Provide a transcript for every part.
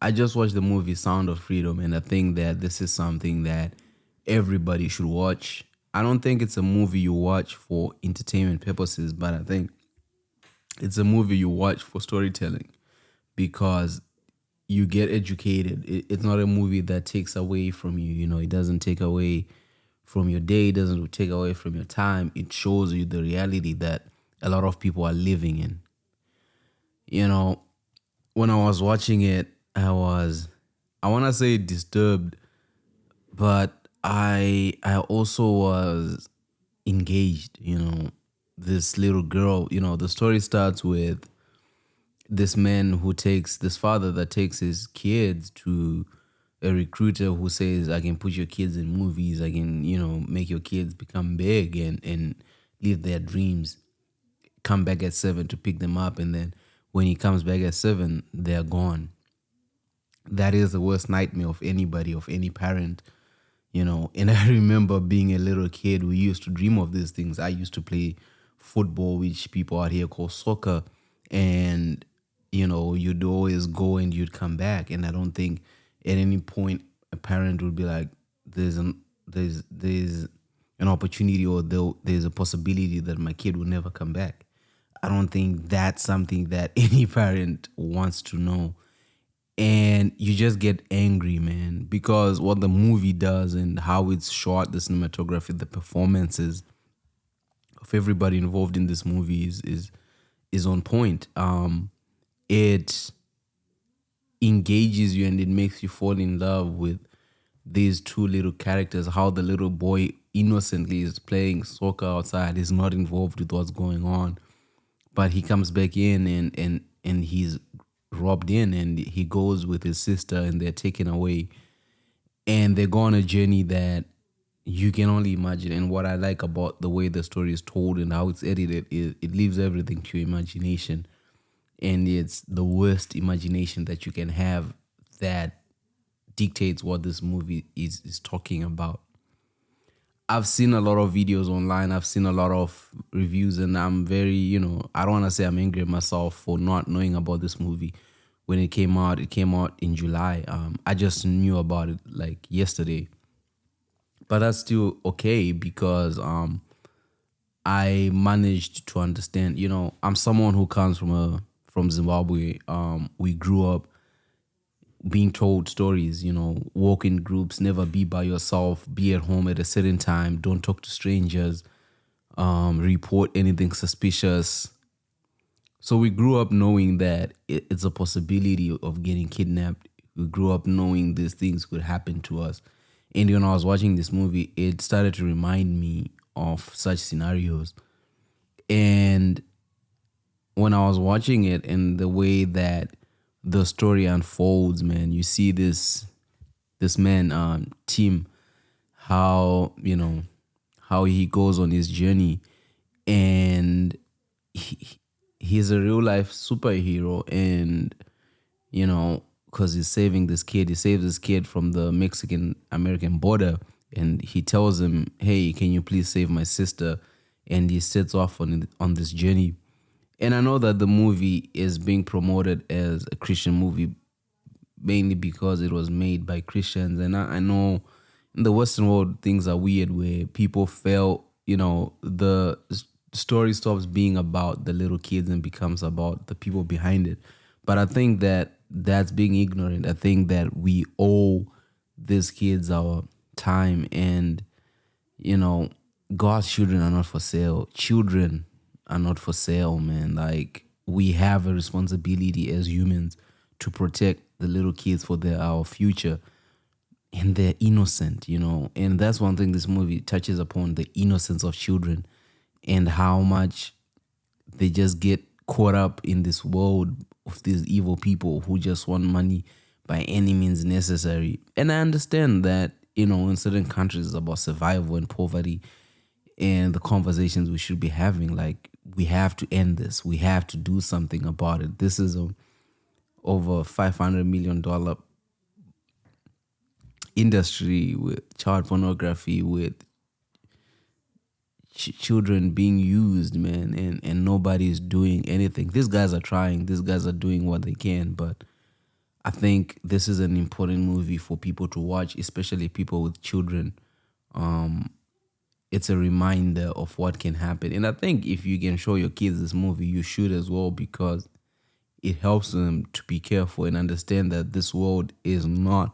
I just watched the movie Sound of Freedom, and I think that this is something that everybody should watch. I don't think it's a movie you watch for entertainment purposes, but I think it's a movie you watch for storytelling because you get educated. It's not a movie that takes away from you. You know, it doesn't take away from your day, it doesn't take away from your time. It shows you the reality that a lot of people are living in. You know, when I was watching it, I want to say disturbed, but I also was engaged. This little girl. The story starts with this father that takes his kids to a recruiter who says, I can put your kids in movies, I can, make your kids become big and live their dreams, come back at 7 to pick them up, and then when he comes back at 7, they're gone. That is the worst nightmare of anybody, of any parent. And I remember being a little kid, we used to dream of these things. I used to play football, which people out here call soccer, and you'd always go and you'd come back. And I don't think at any point a parent would be like, there's an opportunity, or there's a possibility that my kid will never come back. I don't think that's something that any parent wants to know. And you just get angry, man, because what the movie does and how it's shot, the cinematography, the performances of everybody involved in this movie is on point. It engages you and it makes you fall in love with these two little characters. How the little boy innocently is playing soccer outside, is not involved with what's going on, but he comes back in and he's robbed in, and he goes with his sister and they're taken away, and they go on a journey that you can only imagine. And what I like about the way the story is told and how it's edited is it leaves everything to your imagination, and it's the worst imagination that you can have that dictates what this movie is talking about. I've seen a lot of videos online. I've seen a lot of reviews, and I'm very, I don't want to say I'm angry at myself for not knowing about this movie when it came out. It came out in July. I just knew about it like yesterday, but that's still okay because I managed to understand. I'm someone who comes from Zimbabwe. We grew up being told stories, walk in groups, never be by yourself, be at home at a certain time, don't talk to strangers, report anything suspicious. So we grew up knowing that it's a possibility of getting kidnapped. We grew up knowing these things could happen to us. And when I was watching this movie, it started to remind me of such scenarios. And when I was watching it and the way that the story unfolds, man, you see this man, Tim, how how he goes on his journey, and he's a real life superhero, and because he's saving this kid, he saves this kid from the Mexican American border, and he tells him, "Hey, can you please save my sister?" And he sets off on this journey. And I know that the movie is being promoted as a Christian movie mainly because it was made by Christians. And I know in the Western world, things are weird where people felt, the story stops being about the little kids and becomes about the people behind it. But I think that that's being ignorant. I think that we owe these kids our time, and, God's children are not for sale. Children are not for sale, man. Like, we have a responsibility as humans to protect the little kids for our future. And they're innocent, And that's one thing this movie touches upon, the innocence of children and how much they just get caught up in this world of these evil people who just want money by any means necessary. And I understand that, in certain countries it's about survival and poverty, and the conversations we should be having, like, we have to end this, we have to do something about it. This is a over $500 million industry with child pornography, with children being used, man, and nobody's doing anything. These guys are trying, these guys are doing what they can, but I think this is an important movie for people to watch, especially people with children. Um, it's a reminder of what can happen. And I think if you can show your kids this movie, you should as well, because it helps them to be careful and understand that this world is not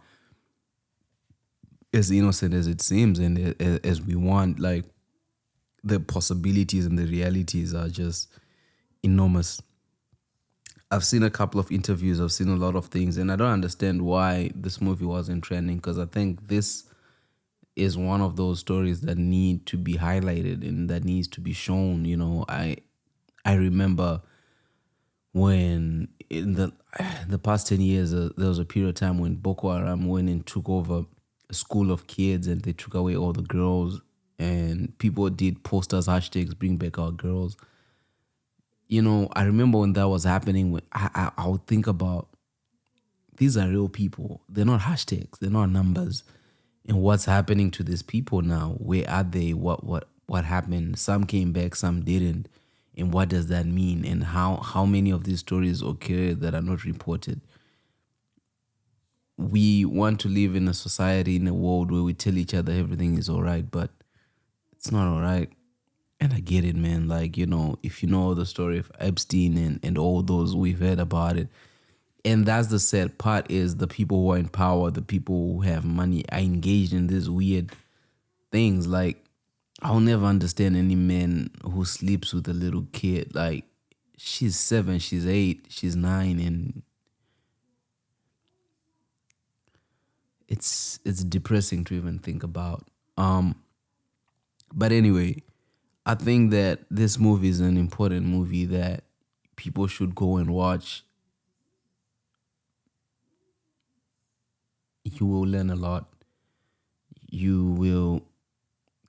as innocent as it seems and as we want. Like, the possibilities and the realities are just enormous. I've seen a couple of interviews, I've seen a lot of things, and I don't understand why this movie wasn't trending, because I think this is one of those stories that need to be highlighted and that needs to be shown. I remember when in the past 10 years, there was a period of time when Boko Haram went and took over a school of kids and they took away all the girls, and people did posters, hashtags, bring back our girls. I remember when that was happening, when I would think about, these are real people. They're not hashtags. They're not numbers. And what's happening to these people now? Where are they? What happened? Some came back, some didn't. And what does that mean? And how many of these stories occur that are not reported? We want to live in a society, in a world where we tell each other everything is all right, but it's not all right. And I get it, man. Like, if you know the story of Epstein and all those, we've heard about it. And that's the sad part, is the people who are in power, the people who have money, are engaged in these weird things. Like, I'll never understand any man who sleeps with a little kid. Like, she's 7, she's 8, she's 9, and it's depressing to even think about. But anyway, I think that this movie is an important movie that people should go and watch. You will learn a lot. You will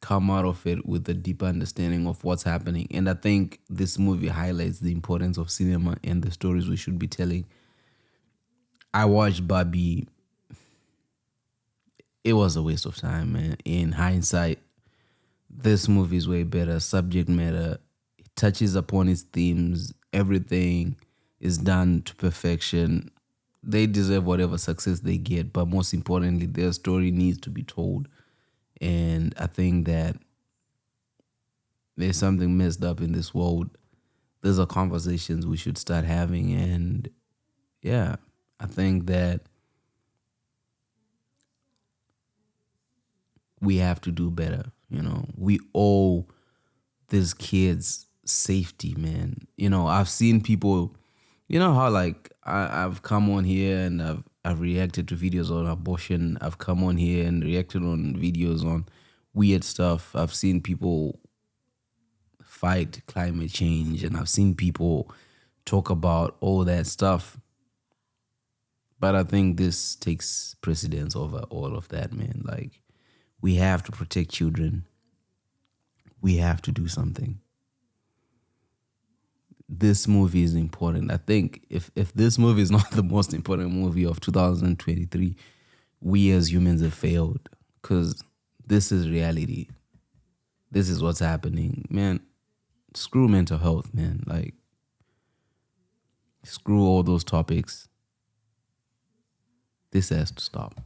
come out of it with a deeper understanding of what's happening. And I think this movie highlights the importance of cinema and the stories we should be telling. I watched Barbie. It was a waste of time, man. In hindsight, this movie is way better. Subject matter, it touches upon its themes. Everything is done to perfection. They deserve whatever success they get, but most importantly, their story needs to be told. And I think that there's something messed up in this world. Those are conversations we should start having. And yeah, I think that we have to do better. We owe these kids safety, man. I've seen people, how, like, I've come on here and I've reacted to videos on abortion. I've come on here and reacted on videos on weird stuff. I've seen people fight climate change, and I've seen people talk about all that stuff. But I think this takes precedence over all of that, man. Like, we have to protect children. We have to do something. This movie is important. I think if this movie is not the most important movie of 2023, we as humans have failed, because this is reality. This is what's happening, man. Screw mental health, man. Like, screw all those topics. This has to stop.